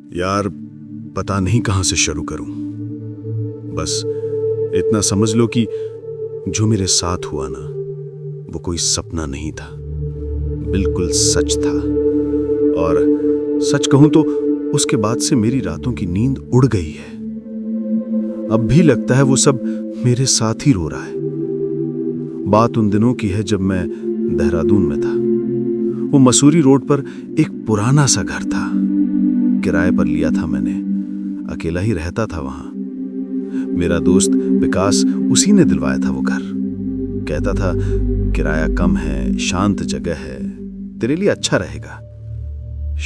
यार, पता नहीं कहां से शुरू करूं। बस इतना समझ लो कि जो मेरे साथ हुआ ना, वो कोई सपना नहीं था, बिल्कुल सच था। और सच कहूं तो उसके बाद से मेरी रातों की नींद उड़ गई है। अब भी लगता है वो सब मेरे साथ ही रो रहा है। बात उन दिनों की है जब मैं देहरादून में था। वो मसूरी रोड पर एक पुराना सा घर था, किराए पर लिया था मैंने। अकेला ही रहता था वहां। मेरा दोस्त विकास उसी ने दिलवाया था वो घर। कहता था किराया कम है, शांत जगह है, तेरे लिए अच्छा रहेगा।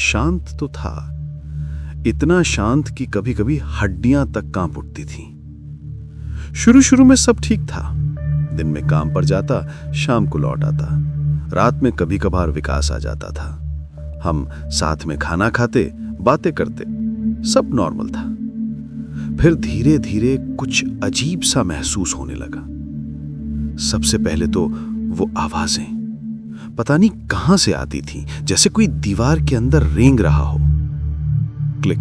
शांत तो था, इतना शांत कि कभी कभी हड्डियां तक कांप उठती थीं। शुरू शुरू में सब ठीक था। दिन में काम पर जाता, शाम को लौट आता। रात में कभी कभार विकास आ जाता था। हम साथ में खाना खाते, बातें करते, सब नॉर्मल था। फिर धीरे धीरे कुछ अजीब सा महसूस होने लगा। सबसे पहले तो वो आवाजें पता नहीं कहां से आती थी, जैसे कोई दीवार के अंदर रेंग रहा हो। क्लिक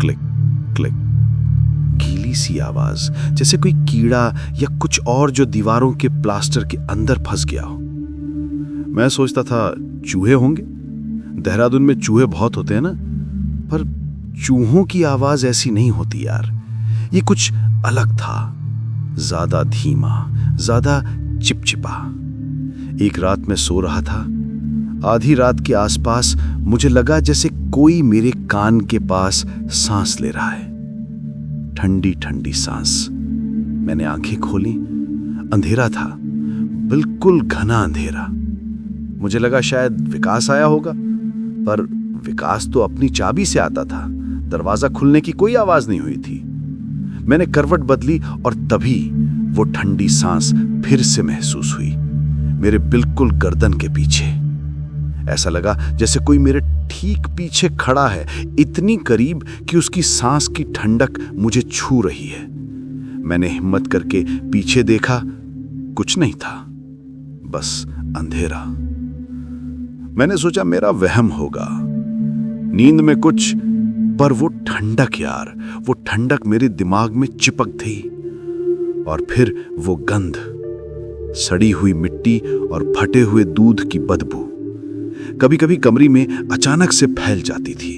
क्लिक क्लिक, गीली सी आवाज, जैसे कोई कीड़ा या कुछ और जो दीवारों के प्लास्टर के अंदर फंस गया हो। मैं सोचता था चूहे होंगे, देहरादून में चूहे बहुत होते हैं ना, पर चूहों की आवाज ऐसी नहीं होती यार। ये कुछ अलग था, ज्यादा धीमा, ज्यादा चिपचिपा। एक रात मैं सो रहा था, आधी रात के आसपास मुझे लगा जैसे कोई मेरे कान के पास सांस ले रहा है, ठंडी ठंडी सांस। मैंने आंखें खोली, अंधेरा था, बिल्कुल घना अंधेरा। मुझे लगा शायद विकास आया होगा, पर विकास तो अपनी चाबी से आता था। दरवाजा खुलने की कोई आवाज नहीं हुई थी। मैंने करवट बदली और तभी वो ठंडी सांस फिर से महसूस हुई, मेरे बिल्कुल गर्दन के पीछे। ऐसा लगा जैसे कोई मेरे ठीक पीछे खड़ा है, इतनी करीब कि उसकी सांस की ठंडक मुझे छू रही है। मैंने हिम्मत करके पीछे देखा, कुछ नहीं था, बस अंधेरा। मैंने सोचा मेरा वहम होगा, नींद में कुछ, पर वो ठंडक यार, वो ठंडक मेरे दिमाग में चिपक थी। और फिर वो गंध, सड़ी हुई मिट्टी और फटे हुए दूध की बदबू कभी कभी कमरे में अचानक से फैल जाती थी,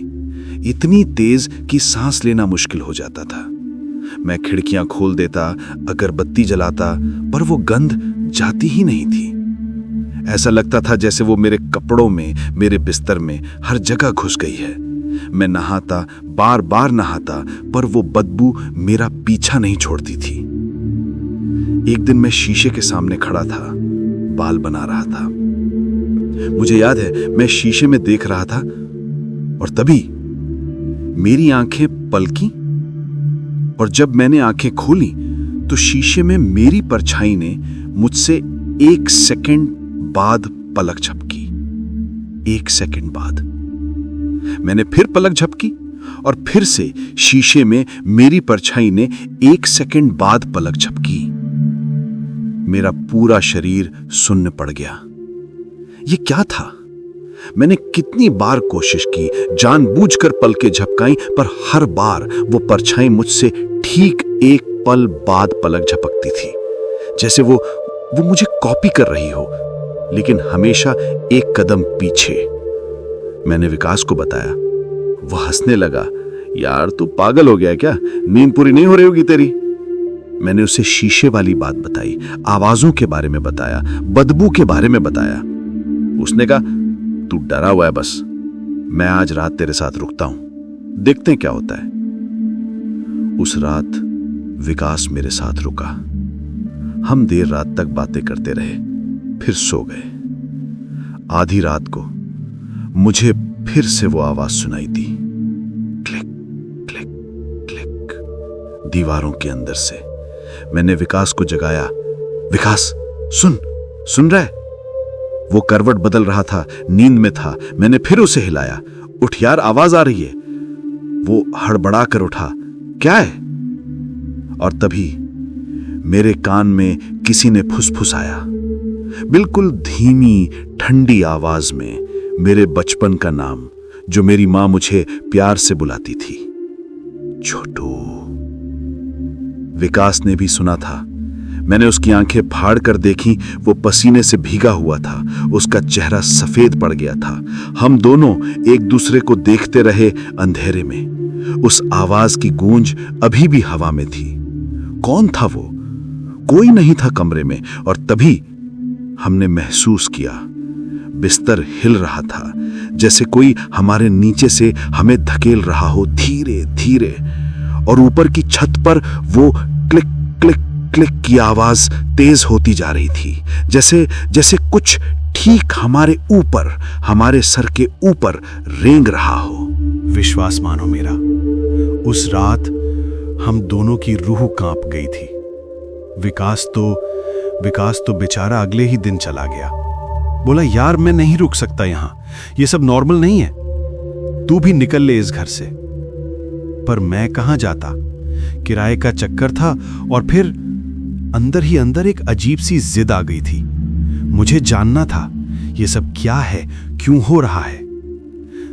इतनी तेज कि सांस लेना मुश्किल हो जाता था। मैं खिड़कियां खोल देता, अगरबत्ती जलाता, पर वो गंध जाती ही नहीं थी। ऐसा लगता था जैसे वो मेरे कपड़ों में, मेरे बिस्तर में, हर जगह घुस गई है। मैं नहाता, बार बार नहाता, पर वो बदबू मेरा पीछा नहीं छोड़ती थी। एक दिन मैं शीशे के सामने खड़ा था, बाल बना रहा था। मुझे याद है मैं शीशे में देख रहा था और तभी मेरी आंखें पलकी, और जब मैंने आंखें खोली तो शीशे में मेरी परछाई ने मुझसे 1 सेकंड बाद पलक झपकी। 1 सेकंड बाद मैंने फिर पलक झपकी और फिर से शीशे में मेरी परछाई ने 1 सेकंड बाद पलक झपकी। मेरा पूरा शरीर सुन्न पड़ गया। ये क्या था? मैंने कितनी बार कोशिश की, जानबूझकर पलकें झपकाई, पर हर बार वो परछाई मुझसे ठीक 1 पल बाद पलक झपकती थी, जैसे वो मुझे कॉपी कर रही हो, लेकिन हमेशा 1 कदम पीछे। मैंने विकास को बताया, वो हंसने लगा। यार तू पागल हो गया क्या? नींद पूरी नहीं हो रही होगी तेरी। मैंने उसे शीशे वाली बात बताई, आवाजों के बारे में बताया, बदबू के बारे में बताया। उसने कहा तू डरा हुआ है, बस मैं आज रात तेरे साथ रुकता हूं, देखते हैं क्या होता है। उस रात विकास मेरे साथ रुका। हम देर रात तक बातें करते रहे, फिर सो गए। आधी रात को मुझे फिर से वो आवाज सुनाई दी, क्लिक क्लिक क्लिक, दीवारों के अंदर से। मैंने विकास को जगाया। विकास सुन रहा है? वो करवट बदल रहा था, नींद में था। मैंने फिर उसे हिलाया, उठ यार, आवाज आ रही है। वो हड़बड़ा कर उठा, क्या है? और तभी मेरे कान में किसी ने फुसफुसाया, बिल्कुल धीमी ठंडी आवाज में, मेरे बचपन का नाम, जो मेरी मां मुझे प्यार से बुलाती थी। छोटू। विकास ने भी सुना था। मैंने उसकी आंखें फाड़ कर देखी, वो पसीने से भीगा हुआ था, उसका चेहरा सफेद पड़ गया था। हम दोनों एक दूसरे को देखते रहे अंधेरे में। उस आवाज की गूंज अभी भी हवा में थी। कौन था वो? कोई नहीं था कमरे में, और तभी हमने महसूस किया बिस्तर हिल रहा था, जैसे कोई हमारे नीचे से हमें धकेल रहा हो, धीरे धीरे। और ऊपर की छत पर वो क्लिक क्लिक क्लिक की आवाज तेज होती जा रही थी, जैसे जैसे कुछ ठीक हमारे ऊपर, हमारे सर के ऊपर रेंग रहा हो। विश्वास मानो मेरा, उस रात हम दोनों की रूह कांप गई थी। विकास तो बेचारा अगले ही दिन चला गया। बोला, यार मैं नहीं रुक सकता यहां, ये सब नॉर्मल नहीं है, तू भी निकल ले इस घर से। पर मैं कहां जाता, किराए का चक्कर था, और फिर अंदर ही अंदर एक अजीब सी जिद आ गई थी। मुझे जानना था ये सब क्या है, क्यों हो रहा है।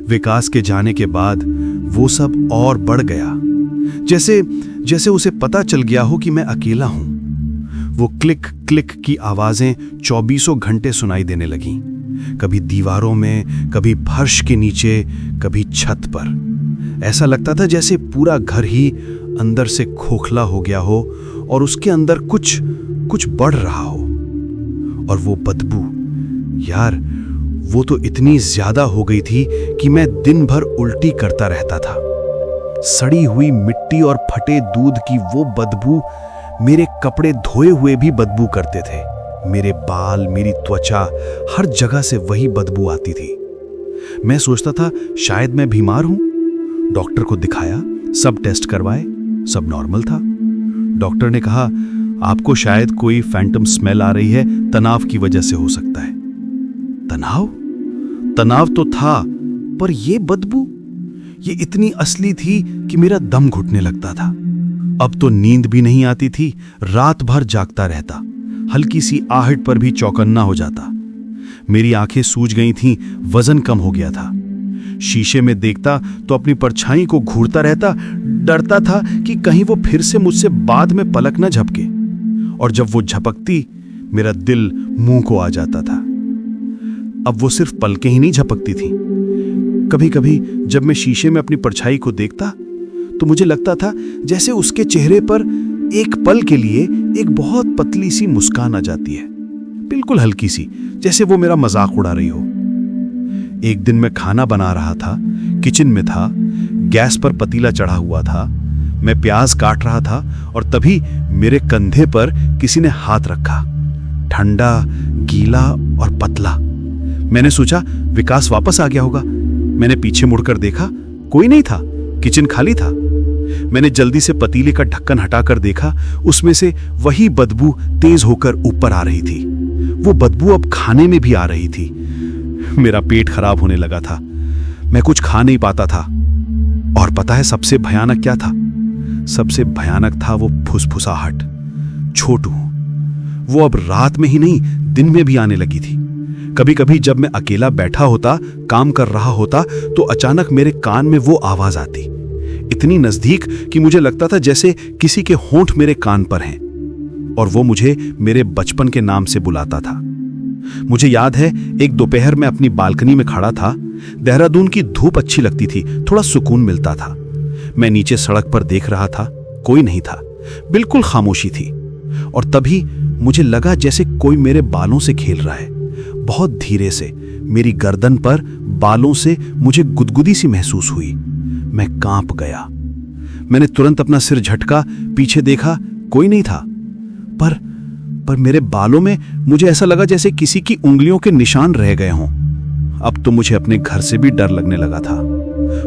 विकास के जाने के बाद वो सब और बढ़ गया, जैसे जैसे उसे पता चल गया हो कि मैं अकेला हूं। वो क्लिक क्लिक की आवाजें 24 घंटे सुनाई देने लगीं, कभी दीवारों में, कभी फर्श के नीचे, कभी छत पर। ऐसा लगता था जैसे पूरा घर ही अंदर से खोखला हो गया हो और उसके अंदर कुछ बढ़ रहा हो। और वो बदबू, यार वो तो इतनी ज्यादा हो गई थी कि मैं दिन भर उल्टी करता रहता था। सड़ी हुई मिट्टी और फटे दूध की वो बदबू मेरे कपड़े धोए हुए भी बदबू करते थे। मेरे बाल, मेरी त्वचा, हर जगह से वही बदबू आती थी। मैं सोचता था शायद मैं बीमार हूं। डॉक्टर को दिखाया, सब टेस्ट करवाए, सब नॉर्मल था। डॉक्टर ने कहा, आपको शायद कोई फैंटम स्मेल आ रही है, तनाव की वजह से हो सकता है। तनाव तो था, पर ये बदबू, ये इतनी असली थी कि मेरा दम घुटने लगता था। अब तो नींद भी नहीं आती थी, रात भर जागता रहता, हल्की सी आहट पर भी चौकन्ना हो जाता। मेरी आंखें सूज गई थीं, वजन कम हो गया था। शीशे में देखता तो अपनी परछाई को घूरता रहता, डरता था कि कहीं वो फिर से मुझसे बाद में पलक न झपके। और जब वो झपकती, मेरा दिल मुंह को आ जाता था। अब वो सिर्फ पलकें ही नहीं झपकती थी। कभी कभी जब मैं शीशे में अपनी परछाई को देखता तो मुझे लगता था जैसे उसके चेहरे पर एक पल के लिए एक बहुत पतली सी मुस्कान आ जाती है, बिल्कुल हल्की सी, जैसे वो मेरा मजाक उड़ा रही हो। एक दिन मैं खाना बना रहा था, किचन में था, गैस पर पतीला चढ़ा हुआ था, मैं प्याज काट रहा था, और तभी मेरे कंधे पर किसी ने हाथ रखा, ठंडा, गीला और पतला। मैंने सोचा विकास वापस आ गया होगा। मैंने पीछे मुड़कर देखा, कोई नहीं था, किचन खाली था। मैंने जल्दी से पतीले का ढक्कन हटाकर देखा, उसमें से वही बदबू तेज होकर ऊपर आ रही थी। वो बदबू अब खाने में भी आ रही थी। मेरा पेट खराब होने लगा था, मैं कुछ खा नहीं पाता था। और पता है सबसे भयानक क्या था? सबसे भयानक था वो फुसफुसाहट। छोटू, वो अब रात में ही नहीं, दिन में भी आने लगी थी। कभी कभी जब मैं अकेला बैठा होता, काम कर रहा होता, तो अचानक मेरे कान में वो आवाज आती, इतनी नजदीक कि मुझे लगता था जैसे किसी के होंठ मेरे कान पर हैं, और वो मुझे मेरे बचपन के नाम से बुलाता था। मुझे याद है एक दोपहर में अपनी बालकनी में खड़ा था। देहरादून की धूप अच्छी लगती थी, थोड़ा सुकून मिलता था। मैं नीचे सड़क पर देख रहा था, कोई नहीं था, बिल्कुल खामोशी थी। और तभी मुझे लगा जैसे कोई मेरे बालों से खेल रहा है, बहुत धीरे से। मेरी गर्दन पर बालों से मुझे गुदगुदी सी महसूस हुई। मैं कांप गया। मैंने तुरंत अपना सिर झटका, पीछे देखा, कोई नहीं था। पर मेरे बालों में मुझे ऐसा लगा जैसे किसी की उंगलियों के निशान रह गए हों। अब तो मुझे अपने घर से भी डर लगने लगा था।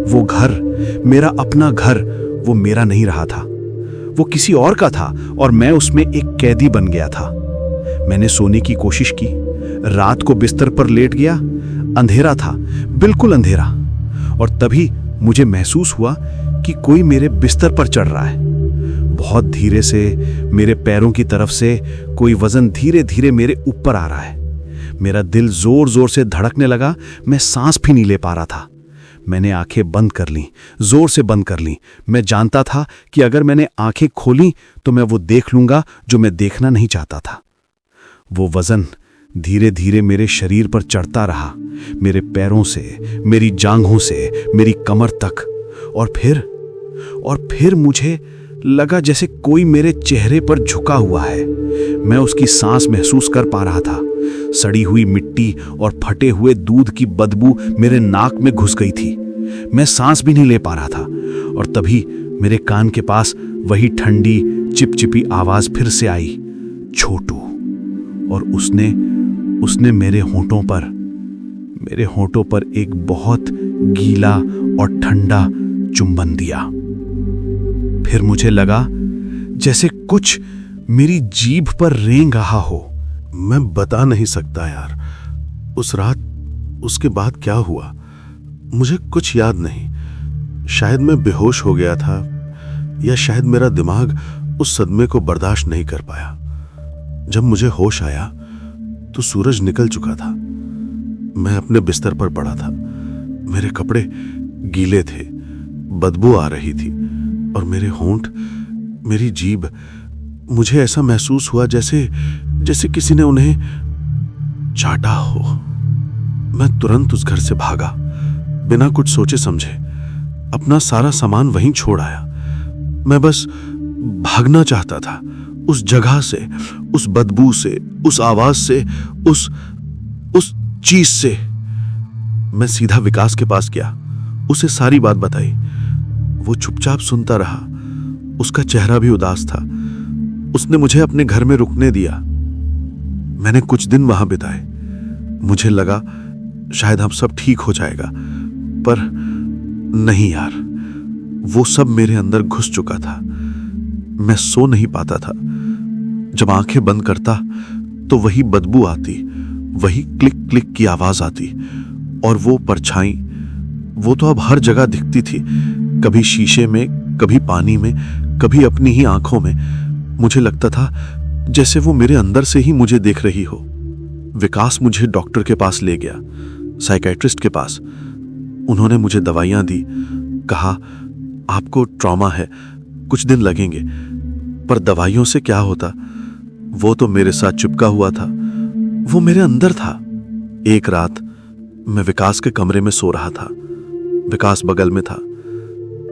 वो घर, मेरा अपना घर, वो मेरा नहीं रहा था, वो किसी और का था, और मैं उसमें एक कैदी बन गया था। मैंने सोने की कोशिश की, रात को बिस्तर पर लेट गया। अंधेरा था, बिल्कुल अंधेरा। और तभी मुझे महसूस हुआ कि कोई मेरे बिस्तर पर चढ़ रहा है, बहुत धीरे से। मेरे पैरों की तरफ से कोई वजन धीरे धीरे मेरे ऊपर आ रहा है। मेरा दिल जोर जोर से धड़कने लगा, मैं सांस भी नहीं ले पा रहा था। मैंने आंखें बंद कर लीं, जोर से बंद कर लीं। मैं जानता था कि अगर मैंने आंखें खोली तो मैं वो देख लूंगा जो मैं देखना नहीं चाहता था। वो वजन धीरे धीरे मेरे शरीर पर चढ़ता रहा, मेरे पैरों से, मेरी जांघों से, मेरी कमर तक। और फिर मुझे लगा जैसे कोई मेरे चेहरे पर झुका हुआ है। मैं उसकी सांस महसूस कर पा रहा था। सड़ी हुई मिट्टी और फटे हुए दूध की बदबू मेरे नाक में घुस गई थी। मैं सांस भी नहीं ले पा रहा था। और तभी मेरे कान के पास वही ठंडी चिपचिपी आवाज फिर से आई, छोटू। और उसने मेरे होंठों पर एक बहुत गीला और ठंडा चुंबन दिया। फिर मुझे लगा जैसे कुछ मेरी जीभ पर रेंग रहा हो। मैं बता नहीं सकता यार, उस रात उसके बाद क्या हुआ मुझे कुछ याद नहीं। शायद मैं बेहोश हो गया था, या शायद मेरा दिमाग उस सदमे को बर्दाश्त नहीं कर पाया। जब मुझे होश आया तो सूरज निकल चुका था। मैं अपने बिस्तर पर पड़ा था। मेरे कपड़े गीले थे, बदबू आ रही थी, और मेरे होंठ, मेरी जीभ, मुझे ऐसा महसूस हुआ जैसे किसी ने उन्हें चाटा हो। मैं तुरंत उस घर से भागा, बिना कुछ सोचे समझे। अपना सारा सामान वहीं छोड़ आया। मैं बस भागना चाहता था, उस जगह से, उस बदबू से, उस आवाज से, उस चीज से। मैं सीधा विकास के पास गया, उसे सारी बात बताई। वो चुपचाप सुनता रहा। उसका चेहरा भी उदास था। उसने मुझे अपने घर में रुकने दिया। मैंने कुछ दिन वहां बिताए। मुझे लगा शायद अब सब ठीक हो जाएगा, पर नहीं यार, वो सब मेरे अंदर घुस चुका था। मैं सो नहीं पाता था। जब आंखें बंद करता तो वही बदबू आती, वही क्लिक क्लिक की आवाज आती, और वो परछाई, वो तो अब हर जगह दिखती थी। कभी शीशे में, कभी पानी में, कभी अपनी ही आंखों में। मुझे लगता था जैसे वो मेरे अंदर से ही मुझे देख रही हो। विकास मुझे डॉक्टर के पास ले गया, साइकियाट्रिस्ट के पास। उन्होंने मुझे दवाइयां दी। कहा, आपको ट्रॉमा है, कुछ दिन लगेंगे। पर दवाइयों से क्या होता? वो तो मेरे साथ चिपका हुआ था, वो मेरे अंदर था। एक रात मैं विकास के कमरे में सो रहा था। विकास बगल में था।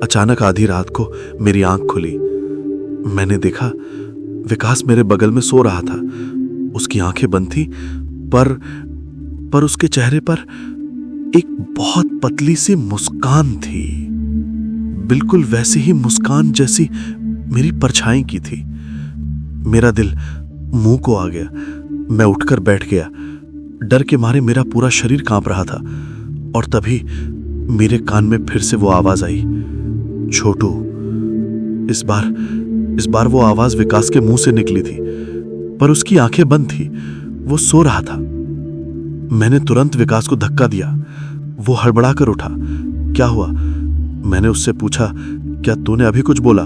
अचानक आधी रात को मेरी आंख खुली। मैंने देखा विकास मेरे बगल में सो रहा था। उसकी आंखें बंद थी, पर उसके चेहरे पर एक बहुत पतली सी मुस्कान थी, बिल्कुल वैसी ही मुस्कान जैसी मेरी परछाई की थी। मेरा दिल मुंह को आ गया। मैं उठकर बैठ गया। डर के मारे मेरा पूरा शरीर कांप रहा था। और तभी मेरे कान में फिर से वो आवाज आई, छोटू। इस बार वो आवाज विकास के मुंह से निकली थी, पर उसकी आंखें बंद थी। वो सो रहा था। मैंने तुरंत विकास को धक्का दिया। वो हड़बड़ा कर उठा। क्या हुआ? मैंने उससे पूछा, क्या तूने अभी कुछ बोला?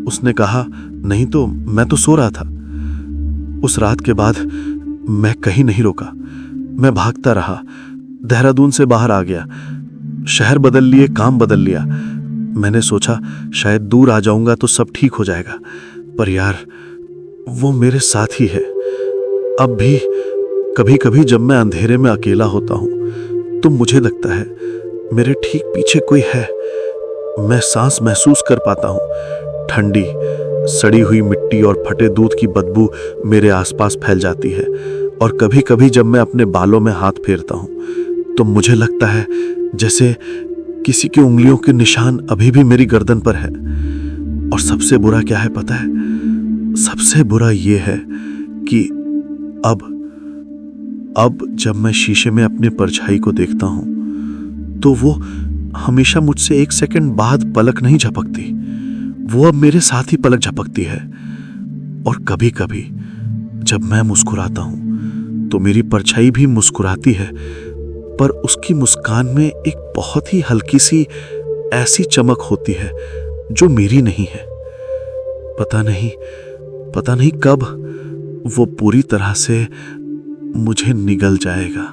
उसने कहा, नहीं तो, मैं तो सो रहा था। उस रात के बाद मैं कहीं नहीं रुका। मैं भागता रहा। देहरादून से बाहर आ गया, शहर बदल लिए, काम बदल लिया। मैंने सोचा शायद दूर आ जाऊंगा तो सब ठीक हो जाएगा, पर यार वो मेरे साथ ही है। अब भी कभी कभी जब मैं अंधेरे में अकेला होता हूं तो मुझे लगता है मेरे ठीक पीछे कोई है। मैं सांस महसूस कर पाता हूं। ठंडी सड़ी हुई मिट्टी और फटे दूध की बदबू मेरे आसपास फैल जाती है। और कभी कभी जब मैं अपने बालों में हाथ फेरता हूं तो मुझे लगता है जैसे किसी की उंगलियों के निशान अभी भी मेरी गर्दन पर है। और सबसे बुरा क्या है पता है? सबसे बुरा ये है कि अब जब मैं शीशे में अपने परछाई को देखता हूं तो वो हमेशा मुझसे एक सेकंड बाद पलक नहीं झपकती। वो अब मेरे साथ ही पलक झपकती है। और कभी कभी जब मैं मुस्कुराता हूं तो मेरी परछाई भी मुस्कुराती है, पर उसकी मुस्कान में एक बहुत ही हल्की सी ऐसी चमक होती है जो मेरी नहीं है। पता नहीं कब वो पूरी तरह से मुझे निगल जाएगा।